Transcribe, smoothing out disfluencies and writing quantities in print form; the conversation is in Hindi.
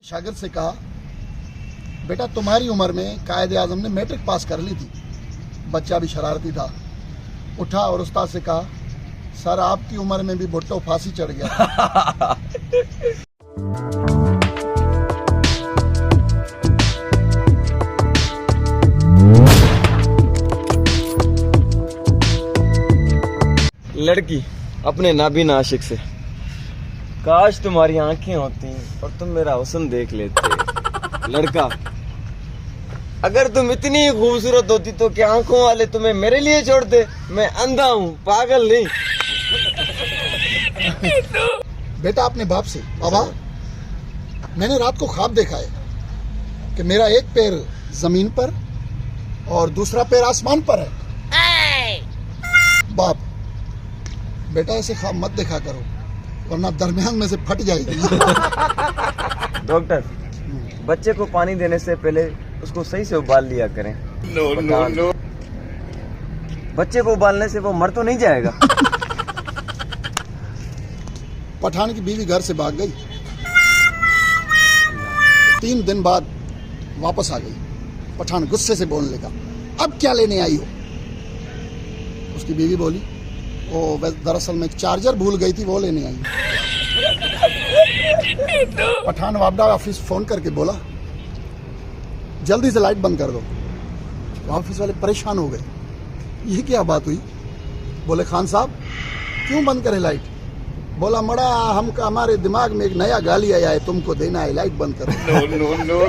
शागिर्द से कहा, बेटा तुम्हारी उम्र में कायदे आजम ने मैट्रिक पास कर ली थी। बच्चा भी शरारती था, उठा और उस्ताद से कहा, सर आपकी उम्र में भी भुट्टो फांसी चढ़ गया। लड़की अपने नाबीना आशिक से, काश तुम्हारी आंखें होती और तुम मेरा हुस्न देख लेते। लड़का, अगर तुम इतनी खूबसूरत होती तो क्या आंखों वाले तुम्हें मेरे लिए छोड़ दे? मैं अंधा हूँ, पागल नहीं। बेटा अपने बाप से, बाबा मैंने रात को ख्वाब देखा है कि मेरा एक पैर जमीन पर और दूसरा पैर आसमान पर है। बाप, बेटा ऐसे ख्वाब मत देखा करो वरना दरमियान में से फट जाएगी। डॉक्टर, बच्चे को पानी देने से पहले उसको सही से उबाल लिया करें। नो। बच्चे को उबालने से वो मर तो नहीं जाएगा? पठान की बीवी घर से भाग गई, 3 दिन बाद वापस आ गई। पठान गुस्से से बोलने लगा, अब क्या लेने आई हो? उसकी बीवी बोली, वो दरअसल में एक चार्जर भूल गई थी, वो लेने आई। पठान वापडा ऑफिस फोन करके बोला, जल्दी से लाइट बंद कर दो। तो ऑफिस वाले परेशान हो गए, ये क्या बात हुई? बोले, खान साहब क्यों बंद करें लाइट? बोला, मड़ा हमारे दिमाग में एक नया गाली आया है, तुमको देना है, लाइट बंद करो। नो।